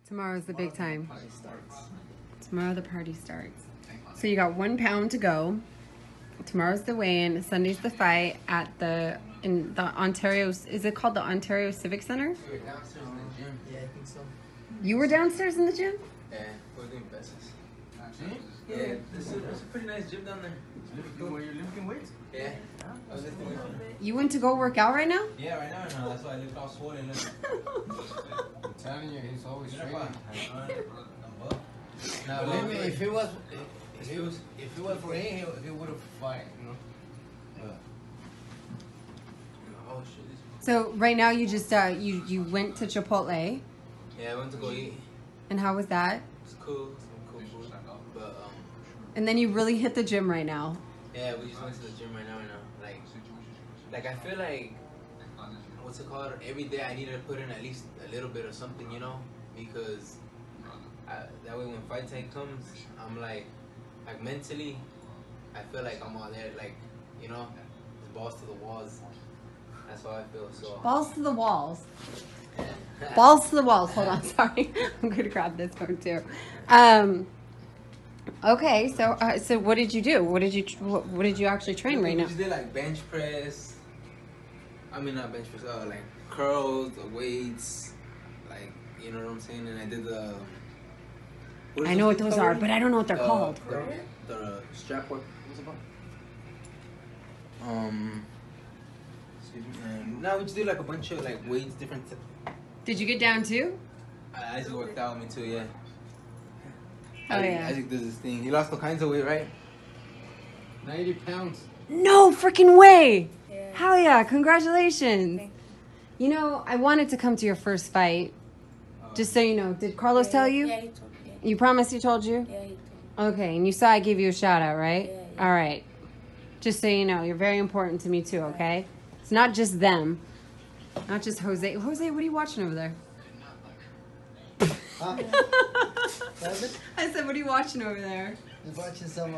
Tomorrow's the big time. Party starts. Tomorrow the party starts. So you got 1 pound to go. Tomorrow's the weigh-in. Sunday's the fight at in the Ontario. Is it called the Ontario Civic Center? We were downstairs in the gym. Yeah, I think so. You were downstairs in the gym? Yeah, we're doing pesos. Yeah, there's a pretty nice gym down there. Where you're lifting weights? Yeah. I was lifting weights. You went to go work out right now? Yeah, right now I know. That's why I lift all swollen. I'm telling you, he's always training. Now, Believe me, if it was for him, he would have fought, you know. Oh shit. So right now you just you went to Chipotle. Yeah, I went to go eat. And how was that? It's cool. Some cool food. But And then you really hit the gym right now. yeah, we just went to the gym right now. Like I feel like what's it called? Every day I need to put in at least a little bit of something, you know, because that way when fight time comes, I'm like mentally, I feel like I'm all there, like, you know, it's balls to the walls. That's how I feel. So Balls to the walls. Balls to the walls. Hold on, sorry. I'm gonna grab this phone too. Okay, so what did you do? What did you actually train right we now? just did like bench press. I mean not bench press, like curls, the weights, like, you know what I'm saying. And I did the. I know what those are, but I don't know what they're called. The strap work. What's it called? Now we just did like a bunch of like weights, different. Did you get down too? Isaac worked out with me too, yeah. Oh yeah. Isaac does this thing. He lost all kinds of weight, right? 90 pounds. No freaking way! Yeah. Hell yeah! Congratulations. You know, I wanted to come to your first fight. Just so you know, did Karlos tell you? Yeah, he told me. Yeah. You promised he told you? Yeah, he told me. Okay, and you saw I gave you a shout out, right? Yeah. All right. Just so you know, you're very important to me too, okay? It's not just them. Not just Jose. Jose, what are you watching over there? Huh? I said, what are you watching over there? He's watching some,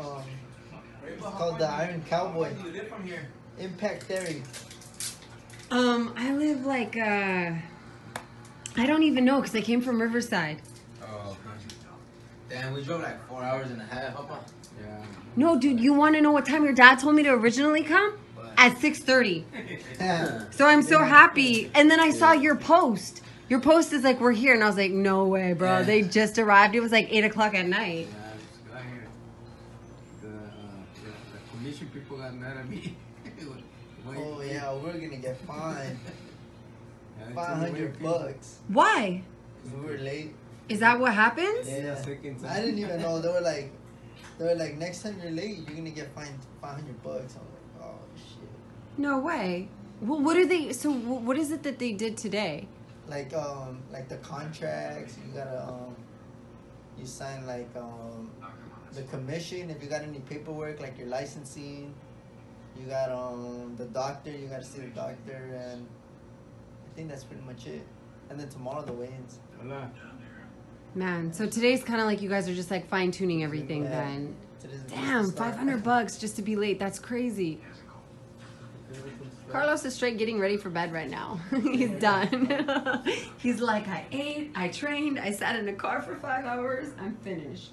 it's called the Iron Cowboy. You live from here. Impact Theory. I live like, I don't even know because I came from Riverside. Oh, okay. Damn, we drove like 4 hours and a half, huh? Yeah. No, dude, you want to know what time your dad told me to originally come? What? At 6:30. Yeah. So I'm so happy. And then I saw your post. Your post is like, we're here. And I was like, no way, bro. Yeah. They just arrived. It was like 8 o'clock at night. Yeah, I just got here. The commission people got mad at me. Oh yeah, we're gonna get fined. Yeah, they told me when $500. Why? We were late. Is that what happens? Yeah. second time. I didn't even know. They were like, next time you're late, you're gonna get fined $500. I'm like, oh shit. No way. Well, what are they? So what is it that they did today? Like the contracts, you gotta you sign like the commission if you got any paperwork, like your licensing. You got the doctor, you gotta see the doctor, and I think that's pretty much it. And then tomorrow the weigh-ins. Hola. Man, so today's kind of like you guys are just like fine tuning everything Yeah. then. Today's the Damn, start. $500 just to be late. That's crazy. Karlos is straight getting ready for bed right now. He's done. He's like, I ate, I trained, I sat in a car for 5 hours. I'm finished.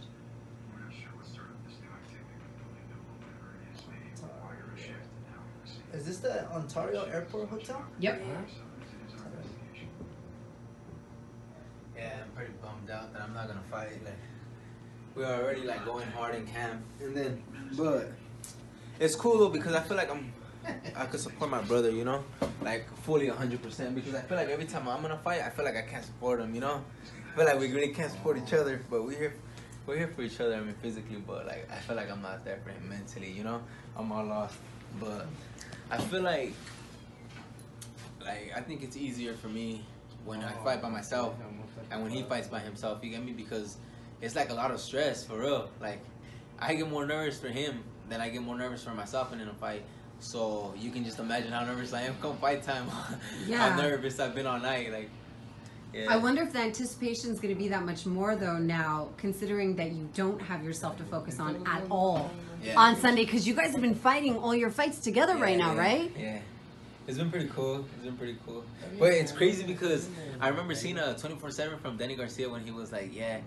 Is this the Ontario Airport Hotel? Yep. Yeah, I'm pretty bummed out that I'm not gonna fight. Like, we're already like going hard in camp, and then, but it's cool though because I feel like I could support my brother, you know, like fully 100%. Because I feel like every time I'm gonna fight, I feel like I can't support him, you know. I feel like we really can't support each other, but we're here for each other. I mean, physically, but like I feel like I'm not there for him mentally, you know. I'm all lost, but I feel like I think it's easier for me when I fight by myself and when he fights by himself. You get me? Because it's like a lot of stress for real. Like I get more nervous for him than I get more nervous for myself in a fight. So you can just imagine how nervous I am come fight time. Yeah. How nervous I've been all night. Like, yeah. I wonder if the anticipation is going to be that much more though now, considering that you don't have yourself to focus on at all Yeah. on Sunday, because you guys have been fighting all your fights together right now, right? Yeah. It's been pretty cool. It's been pretty cool. But it's crazy because I remember seeing a 24/7 from Danny Garcia when he was like, yeah.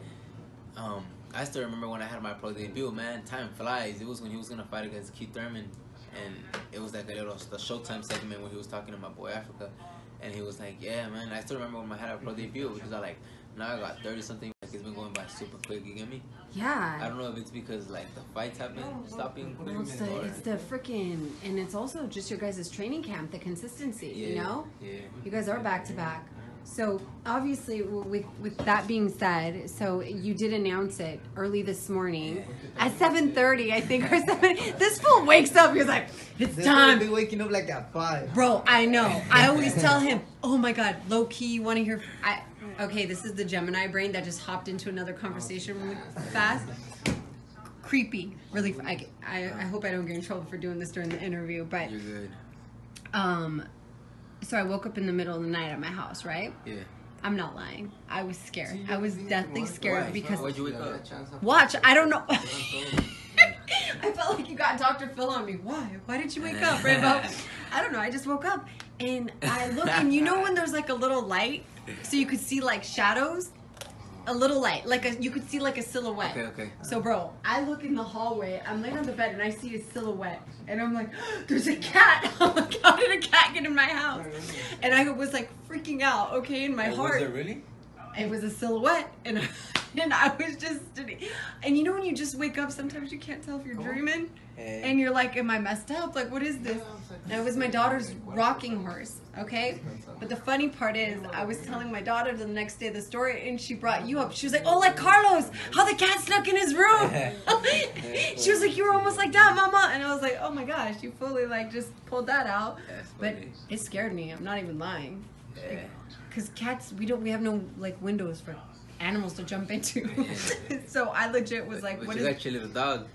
I still remember when I had my pro debut, man. Time flies. It was when he was gonna fight against Keith Thurman, and it was like the Showtime segment when he was talking to my boy Africa, and he was like, yeah, man. I still remember when I had a pro debut because now I got 30 something. Like it's been going by super quick. You get me? Yeah. I don't know if it's because like the fights have been stopping. Well, it's the freaking, and it's also just your guys' training camp, the consistency, you know? Yeah. You guys are back to back. So obviously, with that being said, so you did announce it early this morning at 7:30, I think, or 7. This fool wakes up. He's like, "It's time." Be waking up like at 5. Bro, I know. I always tell him, "Oh my God, low key, you want to hear?" Okay, this is the Gemini brain that just hopped into another conversation really fast. Creepy, really. I hope I don't get in trouble for doing this during the interview, but You're good. So I woke up in the middle of the night at my house, right? Yeah. I'm not lying. I was scared. I was deathly scared because... Why'd you wake up? Watch, I don't know. I felt like you got Dr. Phil on me. Why? Why did you wake up, Rainbow? I don't know. I just woke up and I look, and you know when there's like a little light so you could see like shadows? A little light, you could see like a silhouette. Okay. So, bro, I look in the hallway. I'm laying on the bed and I see a silhouette, and I'm like, "There's a cat!" I'm like, "How did a cat get in my house?" And I was like freaking out. Okay, in my heart. Was it really? It was a silhouette, and I was just sitting. And you know when you just wake up, sometimes you can't tell if you're dreaming, and you're like, "Am I messed up? Like, what is this?" And it was my daughter's rocking horse. Okay, but the funny part is, I was telling my daughter the next day the story, and she brought you up. She was like, "Oh, like Karlos, how the cat snuck in his room." She was like, "You were almost like that, Mama," and I was like, "Oh my gosh, you fully like just pulled that out." But it scared me. I'm not even lying. Yeah. Because cats, we have no like windows for animals to jump into. So I legit was like, but "What you is?" got your little dog.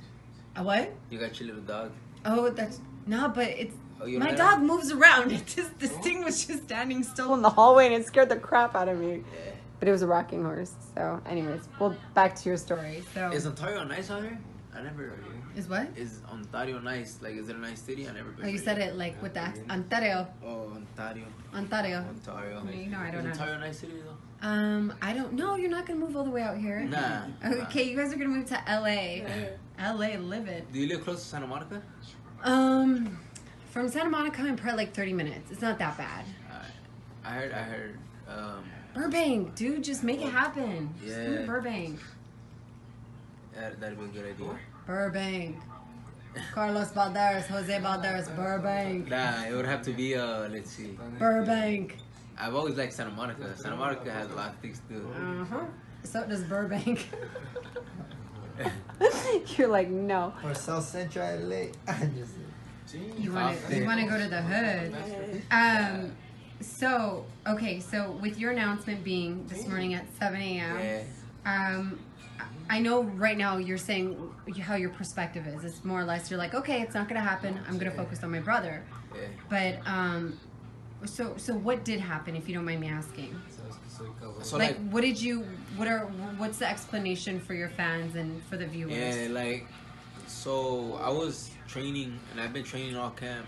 A what? You got your little dog. Oh, that's no, but it's you my know dog moves around. It just this thing was just standing still in the hallway, and it scared the crap out of me. Yeah. But it was a rocking horse. So, anyways, well, back to your story. So Is Ontario nice out here? I never. is what? Is Ontario nice? Like, is it a nice city? I never been. Oh, you said it like with that Ontario. Oh, Ontario. Ontario. Ontario. You know I don't know. Is Ontario a nice city though? I don't know. You're not gonna move all the way out here. Nah. Okay, you guys are gonna move to LA. LA, live it. Do you live close to Santa Monica? From Santa Monica in probably like 30 minutes. It's not that bad. I heard. Burbank, dude, just make it happen. Just move to Yeah. Burbank. That'd be a good idea. Burbank. Karlos Balderas, Jose Balderas, Burbank. Nah, it would have to be let's see. Burbank. I've always liked Santa Monica. Santa Monica has a lot of things to do. So does Burbank. You're like, no. Or South Central LA. You want to go to the hood. So with your announcement being this morning at 7 a.m. Yeah. I know right now you're saying how your perspective is. It's more or less you're like, okay, it's not going to happen. I'm going to focus on my brother. Yeah. But so what did happen, if you don't mind me asking? So like what's the explanation for your fans and for the viewers? Yeah, like, so I was training, and I've been training all camp,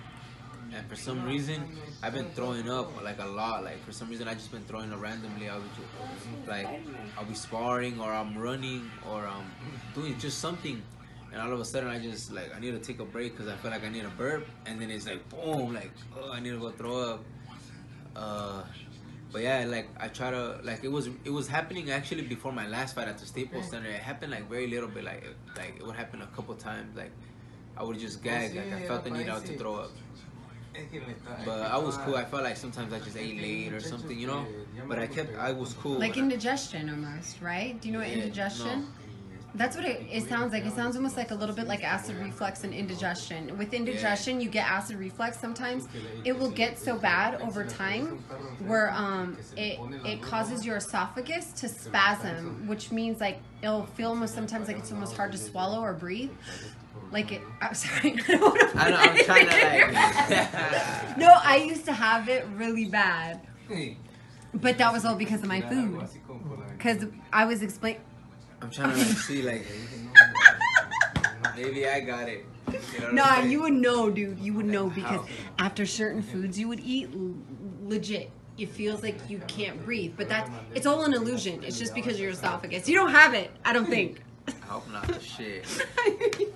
and for some reason I've been throwing up like a lot. Like for some reason I just been throwing up randomly. I'll be sparring, or I'm running, or I'm doing just something, and all of a sudden I just like I need to take a break because I feel like I need a burp, and then it's like boom, like oh I need to go throw up. But yeah, like I try to like it was happening actually before my last fight at the Staples Center. It happened like very little bit, like it would happen a couple times. Like I would just gag, like I felt the need out to throw up. But I was cool. I felt like sometimes I just ate late or something, you know. But I was cool. Like indigestion almost, right? Do you know what indigestion? No. That's what it sounds like. It sounds almost like a little bit like acid reflux and indigestion. With indigestion, you get acid reflux sometimes. It will get so bad over time where it causes your esophagus to spasm, which means like it'll feel almost sometimes like it's almost hard to swallow or breathe. Like it, I'm sorry. I'm trying to like. No, I used to have it really bad. But that was all because of my food. Because I was explaining. I'm trying to like see like maybe I got it. Nah, you would know, dude. You would know because after certain foods you would eat, legit, it feels like you can't breathe. But it's all an illusion. It's just because of your esophagus. You don't have it, I don't think. I hope not. Shit.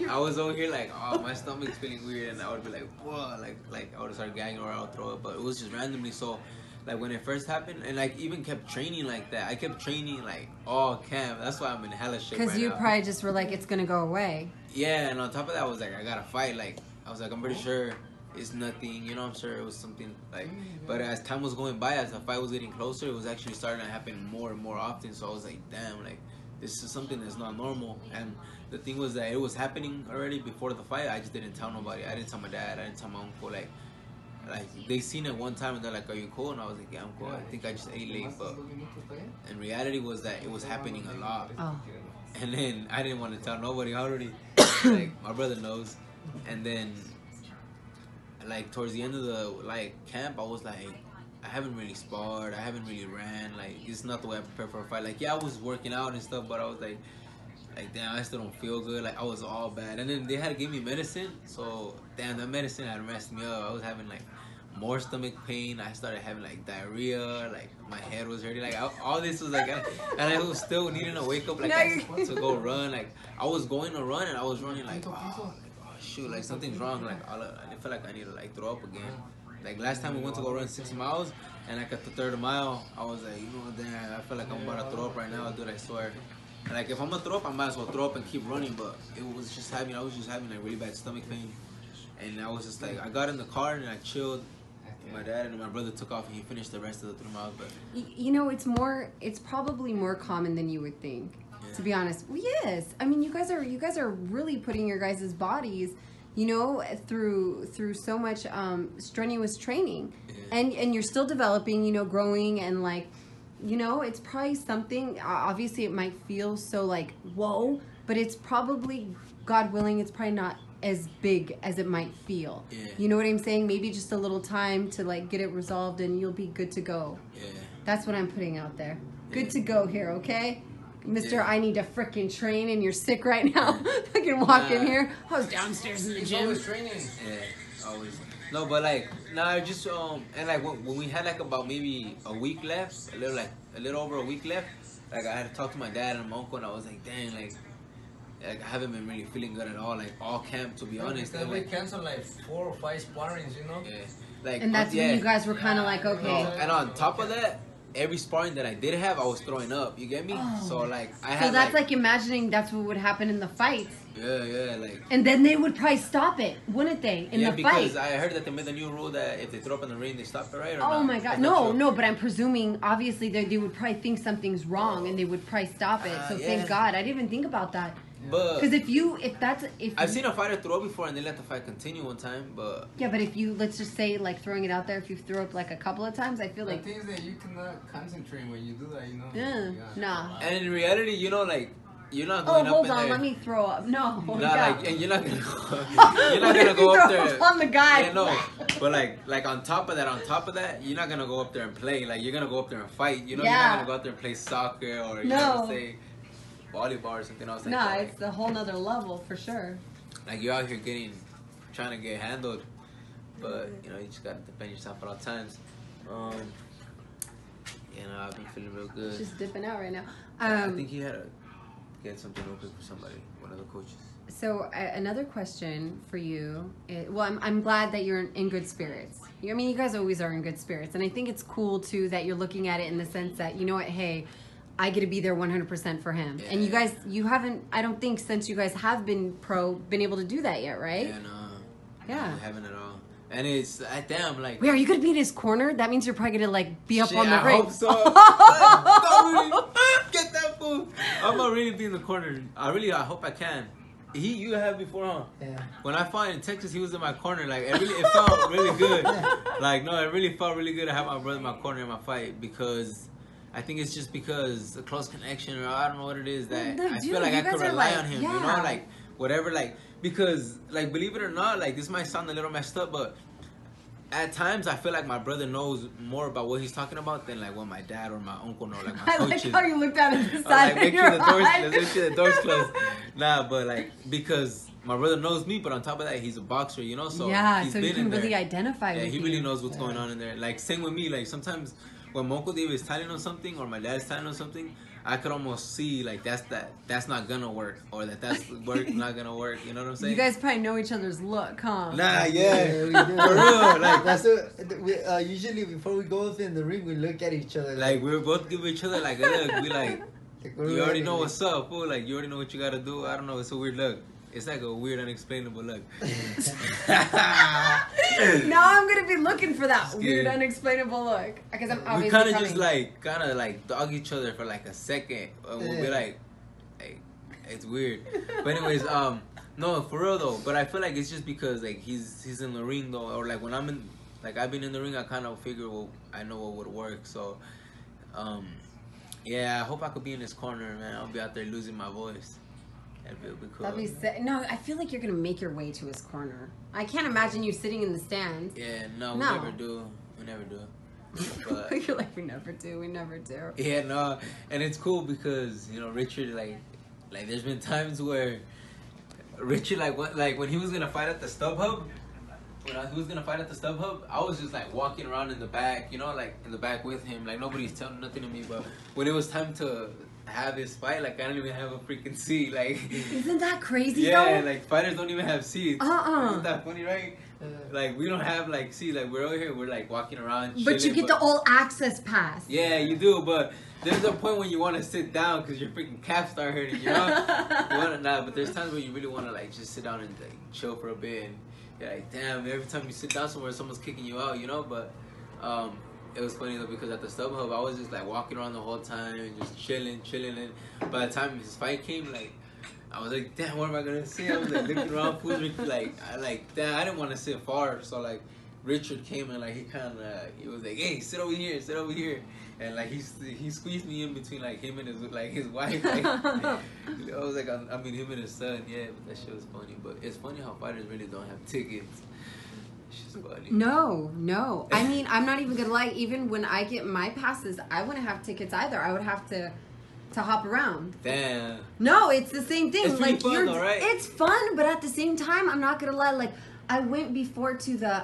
I was over here like, oh, my stomach's feeling weird, and I would be like, whoa, like I would start gagging or I would throw up. But it was just randomly. So, like when it first happened, and like even kept training like that. I kept training like all camp. That's why I'm in hella shit. Because you probably just were like, it's gonna go away. Yeah, and on top of that, I was like, I gotta fight. Like I was like, I'm pretty sure it's nothing. You know, I'm sure it was something like. But as time was going by, as the fight was getting closer, it was actually starting to happen more and more often. So I was like, damn, like. This is something that's not normal. And the thing was that it was happening already before the fight. I just didn't tell nobody. I didn't tell my dad. I didn't tell my uncle. Like they seen it one time and they're like, "Are you cool?" And I was like, "Yeah, I'm cool. I think I just ate late." But in reality was that it was happening a lot. Oh. And then I didn't want to tell nobody. I already like my brother knows. And then like towards the end of the like camp, I was like, I haven't really sparred. I haven't really ran. Like, it's not the way I prepare for a fight. Like, yeah, I was working out and stuff, but I was like, damn, I still don't feel good. Like, I was all bad. And then they had to give me medicine. So, damn, that medicine had messed me up. I was having, like, more stomach pain. I started having, like, diarrhea. Like, my head was hurting. Like, all this was, like, and I was still needing to wake up, like, to go run. Like, I was going to run, and I was running, like, oh shoot, like, something's wrong. Like, I feel like I need to, like, throw up again. Like last time we went to go run 60 miles, and like at the third mile, I was like, you know, damn, I feel like I'm about to throw up right now, dude, I swear. And like if I'm gonna throw up, I might as well throw up and keep running. But I was just having like really bad stomach pain, and I was just like, I got in the car and I chilled. My dad and my brother took off, and he finished the rest of the 3 miles. But you know, it's probably more common than you would think. Yeah. To be honest, well, yes. I mean, you guys are really putting your guys' bodies, you know, through so much strenuous training, and you're still developing, you know, growing, and like, you know, it's probably something. Obviously, it might feel so like whoa, but it's probably, God willing, it's probably not as big as it might feel. Yeah. You know what I'm saying? Maybe just a little time to like get it resolved, and you'll be good to go. Yeah. That's what I'm putting out there. Good to go here, okay? Mr. Yeah. I need to frickin' train, and you're sick right now. I can walk in here. I was downstairs in the gym. Always training. Yeah, always. No, but like, just and like when we had like about maybe a week left, a little over a week left, like I had to talk to my dad and my uncle, and I was like, dang, like I haven't been really feeling good at all, like all camp, to be honest. Because we canceled like 4 or 5 sparrings, you know. Yeah. Like, and that's when you guys were kind of like, okay. And on top of that, every sparring that I did have, I was throwing up. You get me? Oh. So like I had. So that's like imagining that's what would happen in the fights. Yeah, like. And then they would probably stop it, wouldn't they? In the fight. Yeah, because I heard that they made a new rule that if they throw up in the ring, they stop it, right? Or not? My God, no, but I'm presuming obviously they would probably think something's wrong, and they would probably stop it. So thank God, I didn't even think about that. But because I've seen a fighter throw up before and they let the fight continue one time, but yeah, but if you, let's just say, like, throwing it out there, if you throw up like a couple of times, I feel like the thing is that you cannot concentrate when you do that, you know. Yeah, nah. And in reality, you know, like, you're not going up in there. Oh, hold on, let me throw up. No, like, and you're not gonna go up there on the guy. Yeah, no, but like on top of that, you're not gonna go up there and play. Like, you're gonna go up there and fight. You know, you're not gonna go up there and play soccer or you know, say volleyball or something else like that. No, it's a whole nother level for sure. Like, you're out here trying to get handled, but you know, you just gotta defend yourself at all times. You know, I've been feeling real good. Just dipping out right now. I think he had to get something open for somebody, one of the coaches. So another question for you. Well, I'm glad that you're in good spirits. I mean, you guys always are in good spirits, and I think it's cool too that you're looking at it in the sense that, you know what, hey, I get to be there 100% for him. Yeah. And you guys, you haven't, I don't think since you guys have been pro, been able to do that yet, right? Yeah, no. Yeah. I haven't at all. And it's, damn, like. Wait, are you going to be in his corner? That means you're probably going to, like, be up on the ring. I hope so. Get that fool. I'm going to really be in the corner. I hope I can. You have before, huh? Yeah. When I fought in Texas, he was in my corner. Like, it felt really good. Like, no, it really felt really good to have my brother in my corner in my fight, because I think it's just because a close connection, or I don't know what it is, that I feel like I could rely on him, you know, like whatever, like, because, like, believe it or not, like, this might sound a little messed up, but at times I feel like my brother knows more about what he's talking about than like what my dad or my uncle know, like my coaches. I like how you looked out at the side like, make sure the door's closed. Nah, but like, because my brother knows me, but on top of that, he's a boxer, you know. So yeah, he's so been you can in really there. identify Yeah, with he you. really knows what's going on in there. Like same with me. Like sometimes when Monko Dave is telling us something or my dad's telling us something, I could almost see like that's not gonna work, or that's not gonna work. You know what I'm saying? You guys probably know each other's look, huh? Nah, yeah, we do. for real. Like That's what we usually before we go in the ring, we look at each other. like we both give each other like a look. We like we're you already ready, know like- what's up, fool. Like you already know what you gotta do. I don't know. It's a weird look. It's like a weird, unexplainable look. Now I'm gonna be looking for that Just weird, kidding. unexplainable look because I'm obviously We kind of coming. just kind of dog each other for like a second, and we'll be Yeah. like, it's weird. But anyways, no, for real though. But I feel like it's just because like he's in the ring though, or like when I'm in, like I've been in the ring, I kind of figure I know what would work. So, yeah, I hope I could be in his corner, man. I'll be out there losing my voice. That'd be cool. That'd be sick. No, I feel like you're gonna make your way to his corner. I can't imagine you sitting in the stands. Yeah, no, we No. never do. We never do. But You're like, we never do. We never do. yeah, no, and it's cool because you know Richard, like there's been times where Richard, like when he was gonna fight at the StubHub, he was gonna fight at the StubHub, I was just like walking around in the back, you know, like in the back with him, like nobody's telling nothing to me. But when it was time to have his fight, like I don't even have a freaking seat, like. Isn't that crazy? Yeah, though? like fighters don't even have seats. Isn't that funny, right? Like we don't have like seats. Like we're over here, we're like walking around. But you chilling, get the all access pass. Yeah, you do, but there's a point when you want to sit down because your freaking calves start hurting, you know? You want to, nah, but there's times where you really want to like just sit down and like chill for a bit, and you're like, damn, every time you sit down somewhere, someone's kicking you out, you know? But it was funny though because at the StubHub, I was just like walking around the whole time and just chilling, and by the time his fight came, like, I was like, damn, what am I gonna see? I was like looking around, fools, damn, I didn't want to sit far, so like, Richard came and like he was like, hey, sit over here, and like he squeezed me in between like him and his wife. Like, I was like, I mean him and his son, yeah. But that shit was funny. But it's funny how fighters really don't have tickets. It's just funny. No. I mean, I'm not even gonna lie. Even when I get my passes, I wouldn't have tickets either. I would have to hop around. Damn. No, it's the same thing. It's pretty fun though, right? It's fun, but at the same time, I'm not gonna lie. Like I went before to the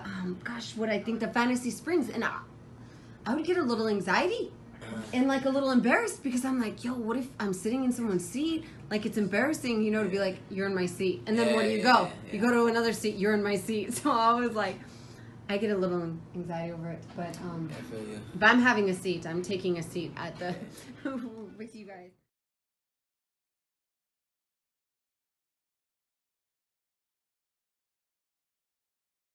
the Fantasy Springs, and I would get a little anxiety and like a little embarrassed because I'm like, yo, what if I'm sitting in someone's seat? Like it's embarrassing, you know, to be like, you're in my seat, and then where do you go? Yeah. You go to another seat. You're in my seat. So I was like, I get a little anxiety over it, but I feel you. if I'm having a seat, I'm taking a seat at the with you guys.